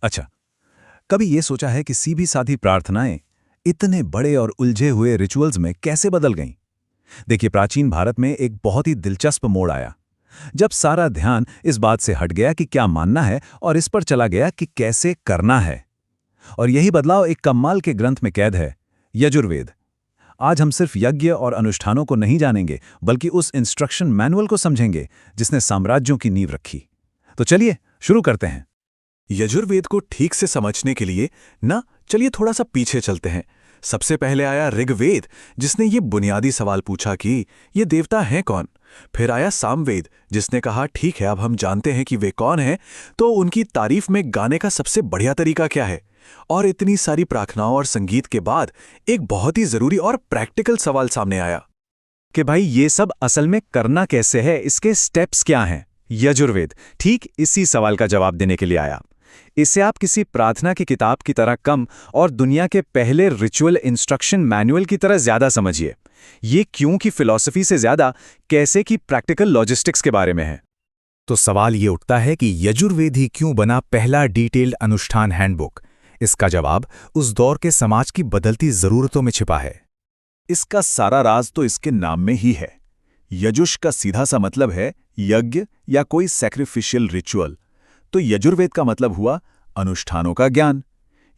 अच्छा, कभी ये सोचा है कि सीधी साधी प्रार्थनाएं इतने बड़े और उलझे हुए रिचुअल्स में कैसे बदल गईं? देखिए, प्राचीन भारत में एक बहुत ही दिलचस्प मोड़ आया जब सारा ध्यान इस बात से हट गया कि क्या मानना है और इस पर चला गया कि कैसे करना है। और यही बदलाव एक कम्माल के ग्रंथ में कैद है, यजुर्वेद। आज हम सिर्फ यज्ञ और अनुष्ठानों को नहीं जानेंगे, बल्कि उस इंस्ट्रक्शन मैनुअल को समझेंगे जिसने साम्राज्यों की नींव रखी। तो चलिए शुरू करते हैं। यजुर्वेद को ठीक से समझने के लिए चलिए थोड़ा सा पीछे चलते हैं। सबसे पहले आया ऋग्वेद, जिसने ये बुनियादी सवाल पूछा कि ये देवता हैं कौन। फिर आया सामवेद, जिसने कहा ठीक है, अब हम जानते हैं कि वे कौन हैं, तो उनकी तारीफ में गाने का सबसे बढ़िया तरीका क्या है। और इतनी सारी प्रार्थनाओं और संगीत के बाद एक बहुत ही जरूरी और प्रैक्टिकल सवाल सामने आया कि भाई ये सब असल में करना कैसे है, इसके स्टेप्स क्या हैं। यजुर्वेद ठीक इसी सवाल का जवाब देने के लिए आया। इसे आप किसी प्रार्थना की किताब की तरह कम और दुनिया के पहले रिचुअल इंस्ट्रक्शन मैनुअल की तरह ज्यादा समझिए। ये क्यों की फिलॉसफी से ज्यादा कैसे की प्रैक्टिकल लॉजिस्टिक्स के बारे में है। तो सवाल ये उठता है कि यजुर्वेद ही क्यों बना पहला डिटेल्ड अनुष्ठान हैंडबुक। इसका जवाब उस दौर के समाज की बदलती जरूरतों में छिपा है। इसका सारा राज तो इसके नाम में ही है। यजुष का सीधा सा मतलब है यज्ञ या कोई सैक्रिफिशियल रिचुअल। तो यजुर्वेद का मतलब हुआ अनुष्ठानों का ज्ञान।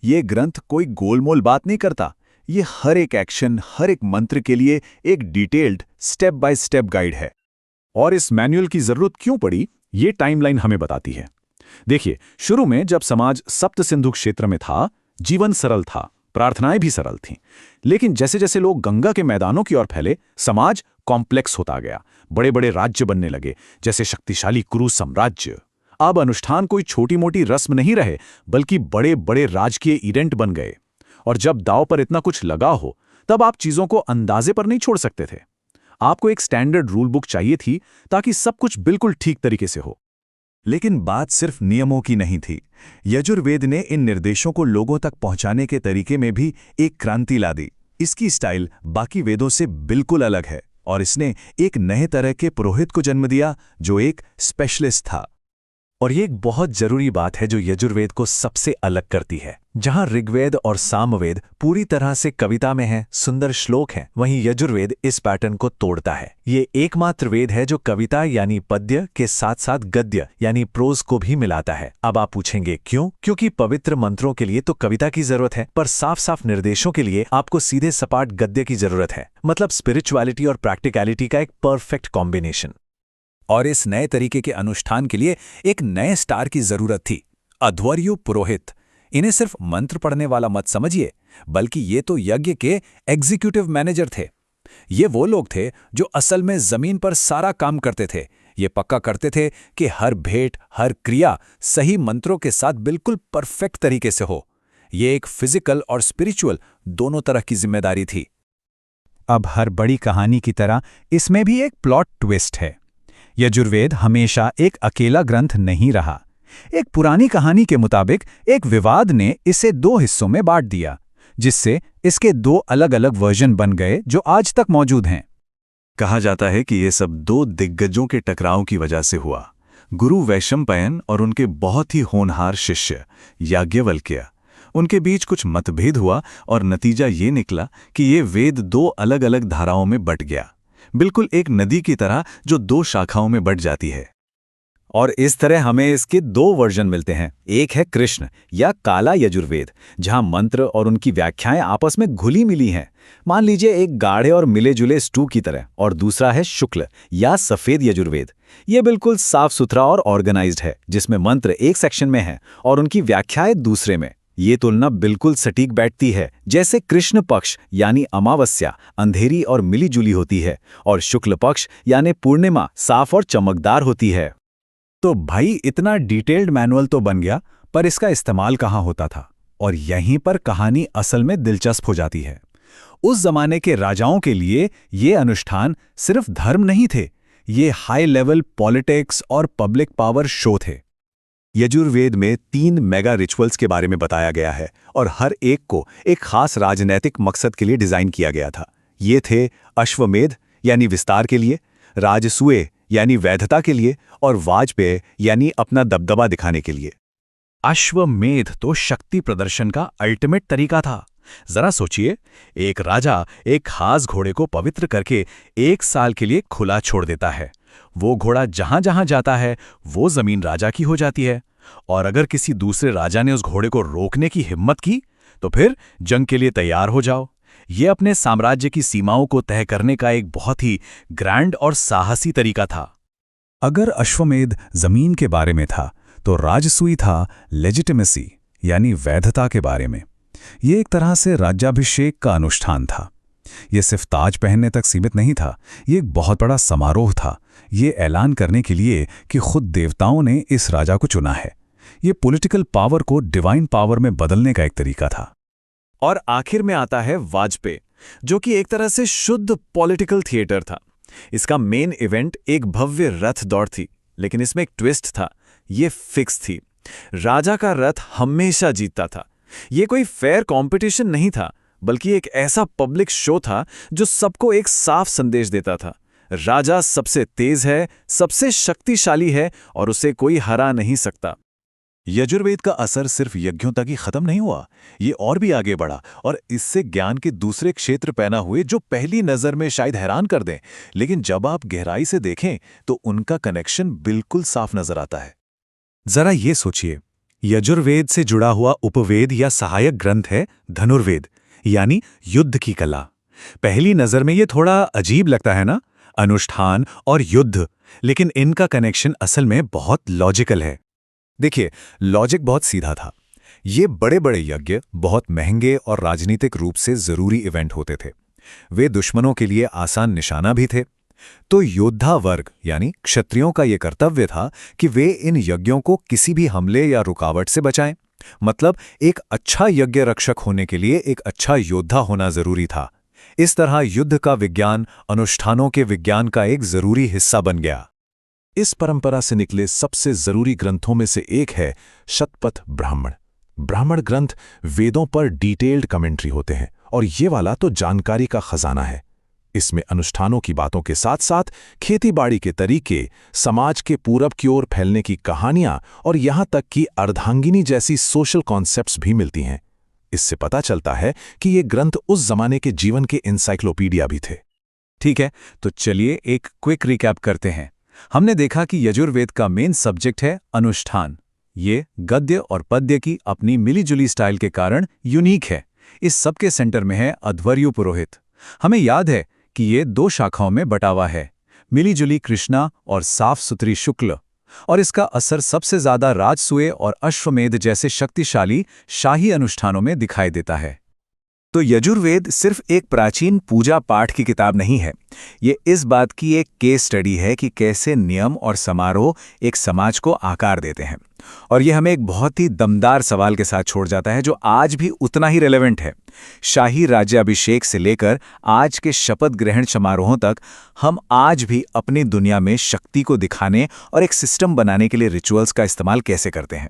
ये ग्रंथ कोई गोलमोल बात नहीं करता। ये हर एक एक्शन, हर एक मंत्र के लिए एक detailed step by step guide है। और इस मैनुअल की जरूरत क्यों पड़ी, ये टाइमलाइन हमें बताती है। देखिए, शुरू में जब समाज सप्त सिंधु क्षेत्र में था, जीवन सरल था, प्रार्थनाएं भी सरल थीं। लेकिन जैसे जैसे लोग गंगा के मैदानों की ओर फैले, समाज कॉम्प्लेक्स होता गया। बड़े बड़े राज्य बनने लगे, जैसे शक्तिशाली कुरु साम्राज्य। अब अनुष्ठान कोई छोटी मोटी रस्म नहीं रहे, बल्कि बड़े बड़े राजकीय इवेंट बन गए। और जब दांव पर इतना कुछ लगा हो, तब आप चीजों को अंदाजे पर नहीं छोड़ सकते थे। आपको एक स्टैंडर्ड रूल बुक चाहिए थी ताकि सब कुछ बिल्कुल ठीक तरीके से हो। लेकिन बात सिर्फ नियमों की नहीं थी। यजुर्वेद ने इन निर्देशों को लोगों तक पहुंचाने के तरीके में भी एक क्रांति ला दी। इसकी स्टाइल बाकी वेदों से बिल्कुल अलग है और इसने एक नए तरह के पुरोहित को जन्म दिया, जो एक स्पेशलिस्ट था। और ये एक बहुत जरूरी बात है जो यजुर्वेद को सबसे अलग करती है। जहां ऋग्वेद और सामवेद पूरी तरह से कविता में हैं, सुंदर श्लोक हैं, वहीं यजुर्वेद इस पैटर्न को तोड़ता है। ये एकमात्र वेद है जो कविता यानी पद्य के साथ साथ गद्य यानी प्रोज को भी मिलाता है। अब आप पूछेंगे क्यों? क्योंकि पवित्र मंत्रों के लिए तो कविता की जरूरत है, पर साफ साफ निर्देशों के लिए आपको सीधे सपाट गद्य की जरूरत है। मतलब स्पिरिचुअलिटी और प्रैक्टिकलिटी का एक परफेक्ट कॉम्बिनेशन। और इस नए तरीके के अनुष्ठान के लिए एक नए स्टार की जरूरत थी, अध्वर्यु पुरोहित। इन्हें सिर्फ मंत्र पढ़ने वाला मत समझिए, बल्कि ये तो यज्ञ के एग्जीक्यूटिव मैनेजर थे। ये वो लोग थे जो असल में जमीन पर सारा काम करते थे। ये पक्का करते थे कि हर भेंट, हर क्रिया सही मंत्रों के साथ बिल्कुल परफेक्ट तरीके से हो। ये एक फिजिकल और स्पिरिचुअल दोनों तरह की जिम्मेदारी थी। अब हर बड़ी कहानी की तरह इसमें भी एक प्लॉट ट्विस्ट है। यजुर्वेद हमेशा एक अकेला ग्रंथ नहीं रहा। एक पुरानी कहानी के मुताबिक एक विवाद ने इसे दो हिस्सों में बांट दिया, जिससे इसके दो अलग अलग वर्जन बन गए जो आज तक मौजूद हैं। कहा जाता है कि ये सब दो दिग्गजों के टकराव की वजह से हुआ। गुरु वैशंपायन और उनके बहुत ही होनहार शिष्य याज्ञवल्क्य। उनके बीच कुछ मतभेद हुआ और नतीजा ये निकला कि ये वेद दो अलग अलग धाराओं में बट गया, बिल्कुल एक नदी की तरह जो दो शाखाओं में बट जाती है। और इस तरह हमें इसके दो वर्जन मिलते हैं। एक है कृष्ण या काला यजुर्वेद, जहां मंत्र और उनकी व्याख्याएं आपस में घुली मिली हैं, मान लीजिए एक गाढ़े और मिले जुले स्टू की तरह। और दूसरा है शुक्ल या सफेद यजुर्वेद। ये बिल्कुल साफ सुथरा और ऑर्गेनाइज्ड है, जिसमें मंत्र एक सेक्शन में हैं और उनकी व्याख्याएं दूसरे में। ये तुलना बिल्कुल सटीक बैठती है, जैसे कृष्ण पक्ष यानी अमावस्या अंधेरी और मिलीजुली होती है और शुक्ल पक्ष यानी पूर्णिमा साफ और चमकदार होती है। तो भाई इतना डिटेल्ड मैनुअल तो बन गया, पर इसका इस्तेमाल कहाँ होता था? और यहीं पर कहानी असल में दिलचस्प हो जाती है। उस जमाने के राजाओं के लिए ये अनुष्ठान सिर्फ धर्म नहीं थे, ये हाई लेवल पॉलिटिक्स और पब्लिक पावर शो थे। यजुर्वेद में 3 मेगा रिचुअल्स के बारे में बताया गया है और हर एक को एक खास राजनैतिक मकसद के लिए डिजाइन किया गया था। ये थे अश्वमेध यानी विस्तार के लिए, राजसूय यानी वैधता के लिए और वाजपेय यानी अपना दबदबा दिखाने के लिए। अश्वमेध तो शक्ति प्रदर्शन का अल्टीमेट तरीका था। जरा सोचिए, एक राजा एक खास घोड़े को पवित्र करके 1 साल के लिए खुला छोड़ देता है। वो घोड़ा जहां जहां जाता है वो जमीन राजा की हो जाती है, और अगर किसी दूसरे राजा ने उस घोड़े को रोकने की हिम्मत की तो फिर जंग के लिए तैयार हो जाओ। ये अपने साम्राज्य की सीमाओं को तय करने का एक बहुत ही ग्रैंड और साहसी तरीका था। अगर अश्वमेध जमीन के बारे में था तो राजसूय था लेजिटिमेसी यानी वैधता के बारे में। ये एक तरह से राज्याभिषेक का अनुष्ठान था। ये सिर्फ ताज पहनने तक सीमित नहीं था, ये एक बहुत बड़ा समारोह था। ये ऐलान करने के लिए कि खुद देवताओं ने इस राजा को चुना है। ये पॉलिटिकल पावर को डिवाइन पावर में बदलने का एक तरीका था। और आखिर में आता है वाजपेयी, जो कि एक तरह से शुद्ध पॉलिटिकल थिएटर था। इसका मेन इवेंट एक भव्य रथ दौड़ थी, लेकिन इसमें एक ट्विस्ट था। ये फिक्स थी, राजा का रथ हमेशा जीतता था। ये कोई फेयर कंपटीशन नहीं था, बल्कि एक ऐसा पब्लिक शो था जो सबको एक साफ संदेश देता था। राजा सबसे तेज है, सबसे शक्तिशाली है और उसे कोई हरा नहीं सकता। यजुर्वेद का असर सिर्फ यज्ञों तक ही खत्म नहीं हुआ, ये और भी आगे बढ़ा और इससे ज्ञान के दूसरे क्षेत्र पैदा हुए जो पहली नज़र में शायद हैरान कर दें, लेकिन जब आप गहराई से देखें तो उनका कनेक्शन बिल्कुल साफ नजर आता है। जरा ये सोचिए, यजुर्वेद से जुड़ा हुआ उपवेद या सहायक ग्रंथ है धनुर्वेद, यानी युद्ध की कला। पहली नज़र में ये थोड़ा अजीब लगता है ना, अनुष्ठान और युद्ध, लेकिन इनका कनेक्शन असल में बहुत लॉजिकल है। देखिए, लॉजिक बहुत सीधा था। ये बड़े बड़े यज्ञ बहुत महंगे और राजनीतिक रूप से जरूरी इवेंट होते थे। वे दुश्मनों के लिए आसान निशाना भी थे। तो योद्धा वर्ग यानी क्षत्रियों का ये कर्तव्य था कि वे इन यज्ञों को किसी भी हमले या रुकावट से बचाएं। मतलब एक अच्छा यज्ञ रक्षक होने के लिए एक अच्छा योद्धा होना जरूरी था। इस तरह युद्ध का विज्ञान अनुष्ठानों के विज्ञान का एक जरूरी हिस्सा बन गया। इस परंपरा से निकले सबसे जरूरी ग्रंथों में से एक है शतपथ ब्राह्मण। ब्राह्मण ग्रंथ वेदों पर डिटेल्ड कमेंट्री होते हैं, और ये वाला तो जानकारी का खजाना है। इसमें अनुष्ठानों की बातों के साथ साथ खेतीबाड़ी के तरीके, समाज के पूरब की ओर फैलने की कहानियां और यहां तक कि अर्धांगिनी जैसी सोशल कॉन्सेप्ट्स भी मिलती हैं। इससे पता चलता है कि ये ग्रंथ उस जमाने के जीवन के एनसाइक्लोपीडिया भी थे। ठीक है, तो चलिए एक क्विक रिकैप करते हैं। हमने देखा कि यजुर्वेद का मेन सब्जेक्ट है अनुष्ठान। ये गद्य और पद्य की अपनी मिलीजुली स्टाइल के कारण यूनिक है। इस सब के सेंटर में है अध्वर्यु पुरोहित। हमें याद है कि ये 2 शाखाओं में बटा हुआ है, मिलीजुली कृष्णा और साफ सुथरी शुक्ल, और इसका असर सबसे ज्यादा राजसूय और अश्वमेध जैसे शक्तिशाली शाही अनुष्ठानों में दिखाई देता है। तो यजुर्वेद सिर्फ एक प्राचीन पूजा पाठ की किताब नहीं है, ये इस बात की एक केस स्टडी है कि कैसे नियम और समारोह एक समाज को आकार देते हैं। और ये हमें एक बहुत ही दमदार सवाल के साथ छोड़ जाता है जो आज भी उतना ही रेलेवेंट है। शाही राज्याभिषेक से लेकर आज के शपथ ग्रहण समारोहों तक हम आज भी अपनी दुनिया में शक्ति को दिखाने और एक सिस्टम बनाने के लिए रिचुअल्स का इस्तेमाल कैसे करते हैं।